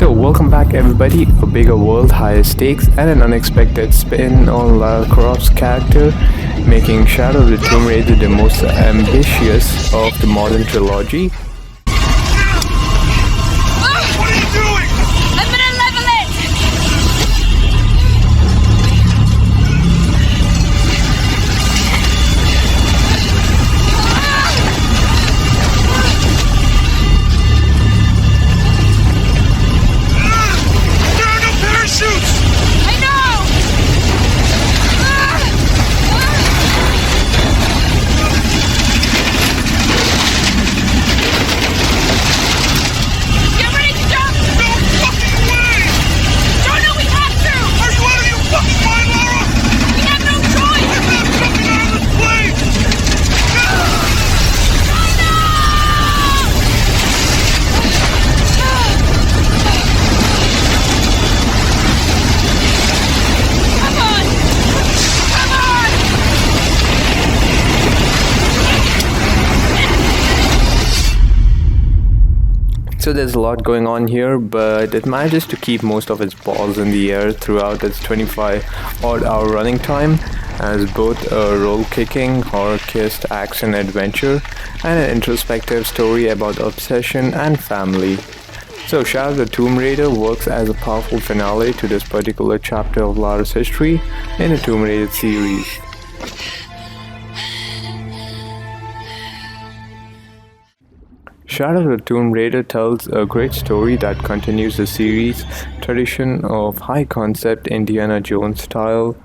So, welcome back, everybody. A bigger world, higher stakes, and an unexpected spin on Lara Croft's character, making Shadow of the Tomb Raider the most ambitious of the modern trilogy. What are you doing? I'm gonna level it! There are no parachutes! I know! Get ready to jump! No fucking way! Don't know we have to! Are you out of your fucking mind, Lara? We have no choice! I'm not jumping out of this plane! Come on! Come on! So, there's a lot going on here, but it manages to keep most of its balls in the air throughout its 25 odd hour running time, as both a role kicking, horror kissed action adventure and an introspective story about obsession and family. So, Shadow of the Tomb Raider works as a powerful finale to this particular chapter of Lara's history in the Tomb Raider series. Shadow of the Tomb Raider tells a great story that continues the series' tradition of high-concept Indiana Jones-style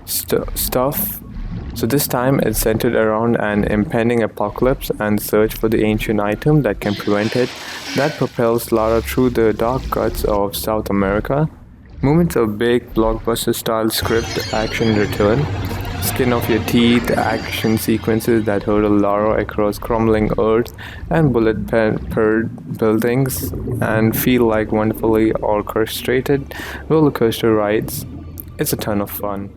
stuff. So this time it's centered around an impending apocalypse and search for the ancient item that can prevent it, that propels Lara through the dark guts of South America. Moments of big blockbuster-style script action return. Skin off your teeth action sequences that hurtle Lara across crumbling earth and bullet-peppered buildings and feel like wonderfully orchestrated roller coaster rides. It's a ton of fun.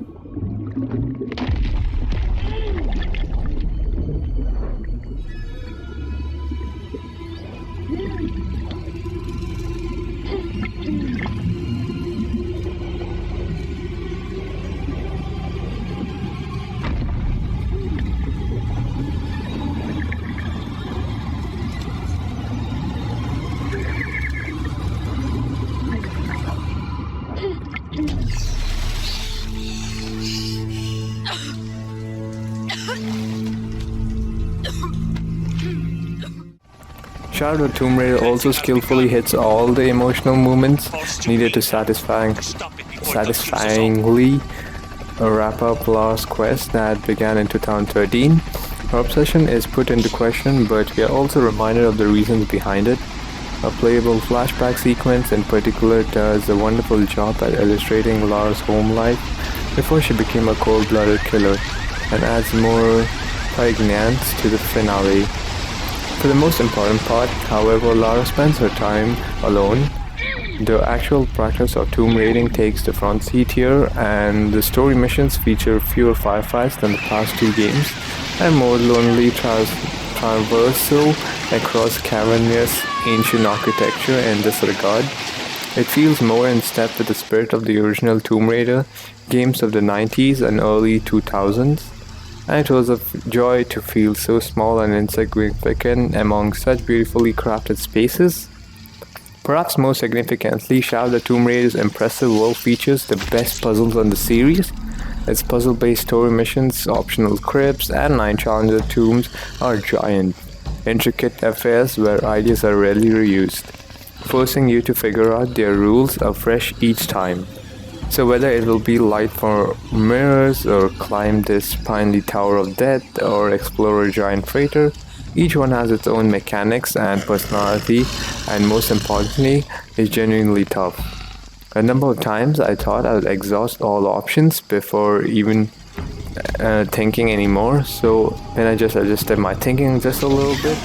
Shadow of the Tomb Raider also skillfully hits all the emotional moments needed to satisfyingly wrap up Lara's quest that began in 2013. Her obsession is put into question, but we are also reminded of the reasons behind it. A playable flashback sequence in particular does a wonderful job at illustrating Lara's home life before she became a cold-blooded killer, and adds more poignancy to the finale. For the most important part, however, Lara spends her time alone. The actual practice of tomb raiding takes the front seat here, and the story missions feature fewer firefights than the past two games, and more lonely traversal across cavernous ancient architecture in this regard. It feels more in step with the spirit of the original Tomb Raider games of the 90s and early 2000s. And it was a joy to feel so small and insignificant among such beautifully crafted spaces. Perhaps most significantly, Shadow of the Tomb Raider's impressive world features the best puzzles on the series. Its puzzle-based story missions, optional crypts, and 9 challenger tombs are giant, intricate affairs where ideas are rarely reused, forcing you to figure out their rules afresh each time. So whether it will be light for mirrors, or climb this spiny tower of death, or explore a giant freighter, each one has its own mechanics and personality, and most importantly, is genuinely tough. A number of times I thought I would exhaust all options before even thinking anymore, so then I just adjusted my thinking just a little bit.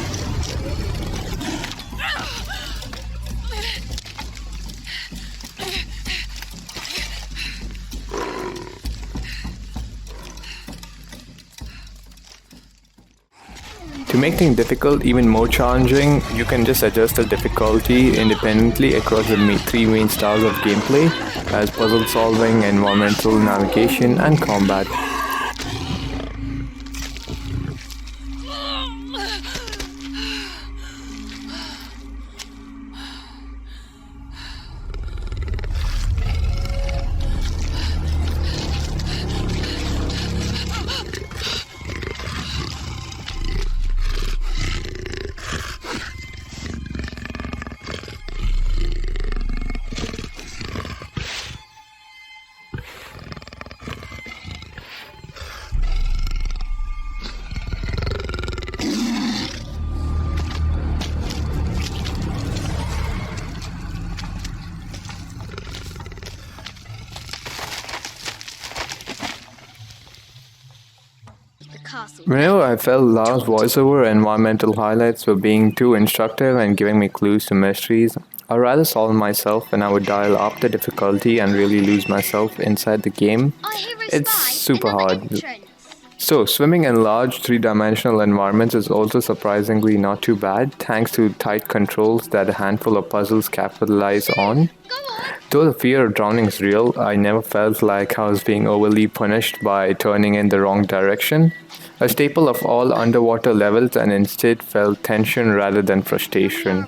To make things difficult even more challenging, you can just adjust the difficulty independently across the three main styles of gameplay as puzzle solving, environmental navigation, and combat. Whenever I felt Lara's voiceover environmental highlights were being too instructive and giving me clues to mysteries, I'd rather solve myself and I would dial up the difficulty and really lose myself inside the game. It's super hard. So, swimming in large three-dimensional environments is also surprisingly not too bad, thanks to tight controls that a handful of puzzles capitalize on. Though the fear of drowning is real, I never felt like I was being overly punished by turning in the wrong direction. A staple of all underwater levels, and instead felt tension rather than frustration.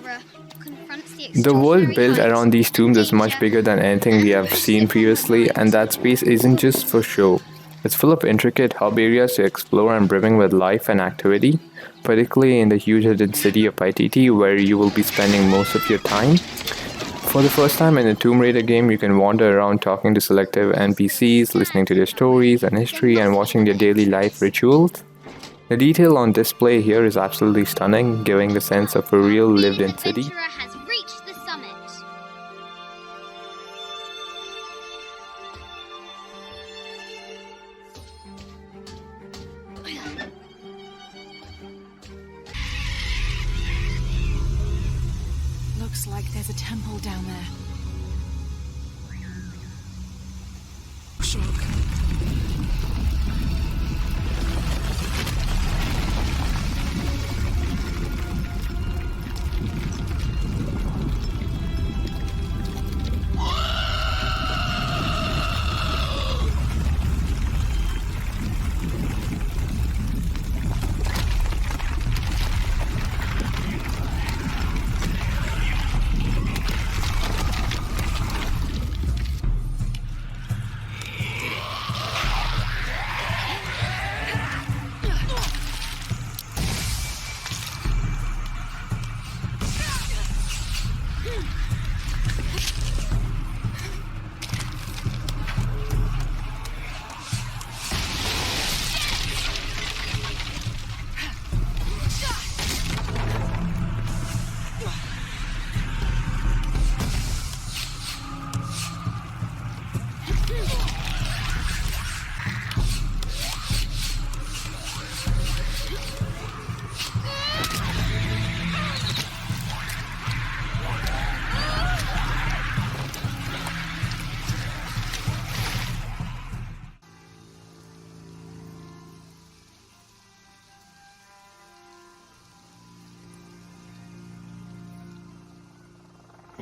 The world built around these tombs is much bigger than anything we have seen previously, and that space isn't just for show. It's full of intricate hub areas to explore and brimming with life and activity, particularly in the huge hidden city of ITT where you will be spending most of your time. For the first time in a Tomb Raider game, you can wander around talking to selective NPCs, listening to their stories and history, and watching their daily life rituals. The detail on display here is absolutely stunning, giving the sense of a real lived-in city. Has reached the summit. Looks like there's a temple down there. Shock.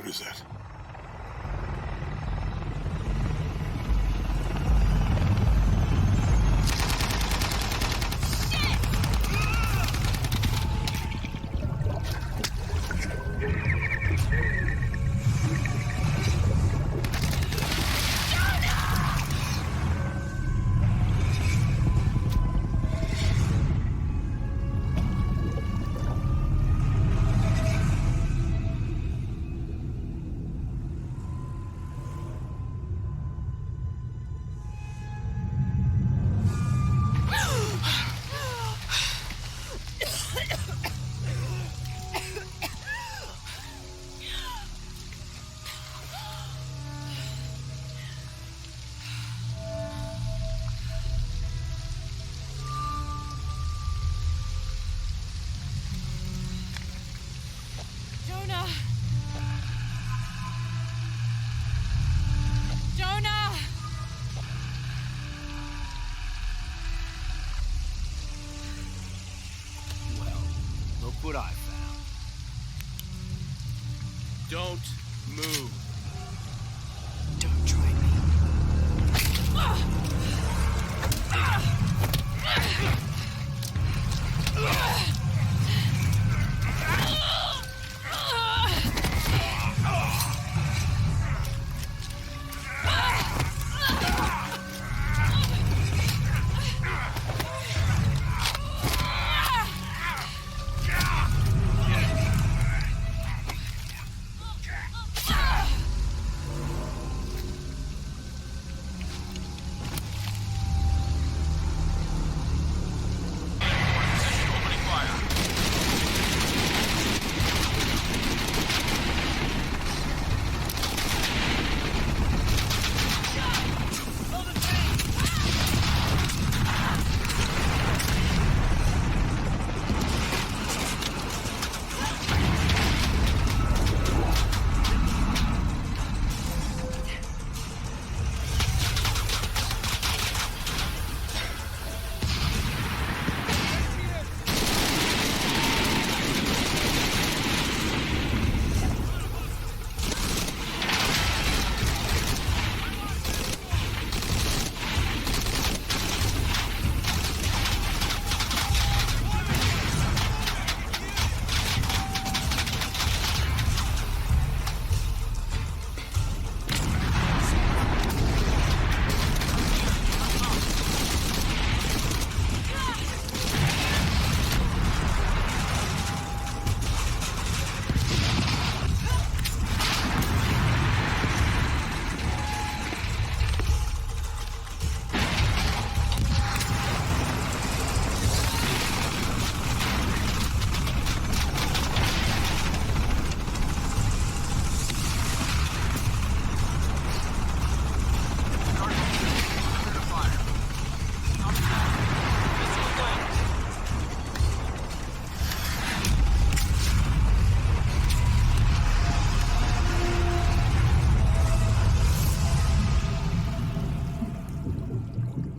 What is that? Move. Don't try me.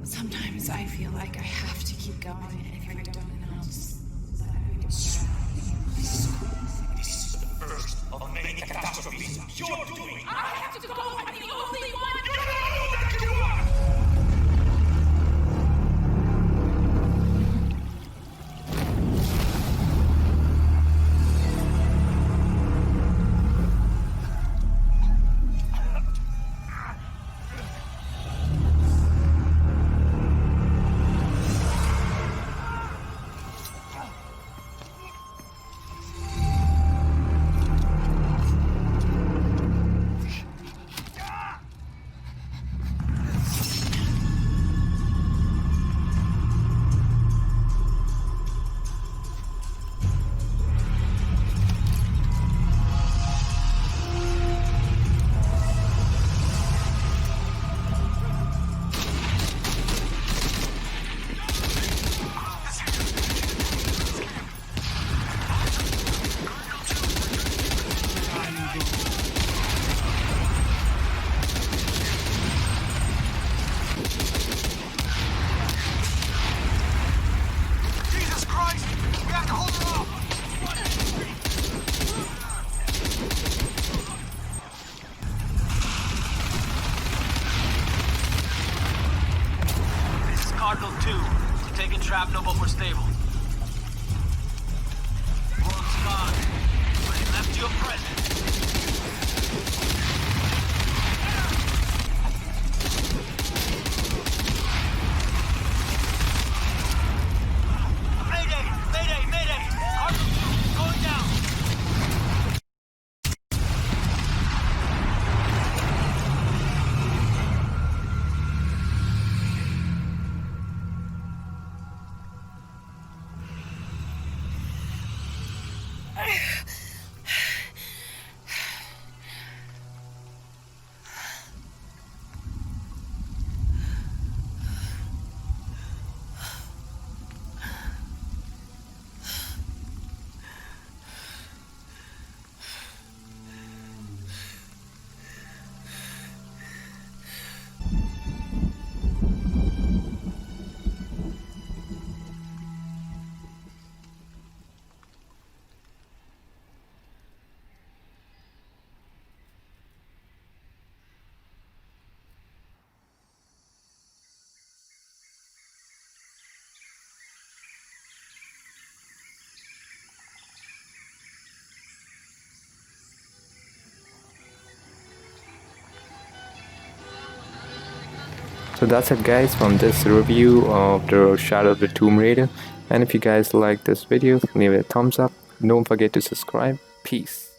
Sometimes I feel like I have to keep going, and if I don't, then I'll just... First of many catastrophes you're doing. I have to go! I'm the only one! Shrapnel, but we're stable. World's gone, but he left you a present. Mayday! Mayday! Mayday! Cardinal 2, going down! So that's it guys from this review of the Shadow of the Tomb Raider, and if you guys like this video, leave it a thumbs up. Don't forget to subscribe. Peace.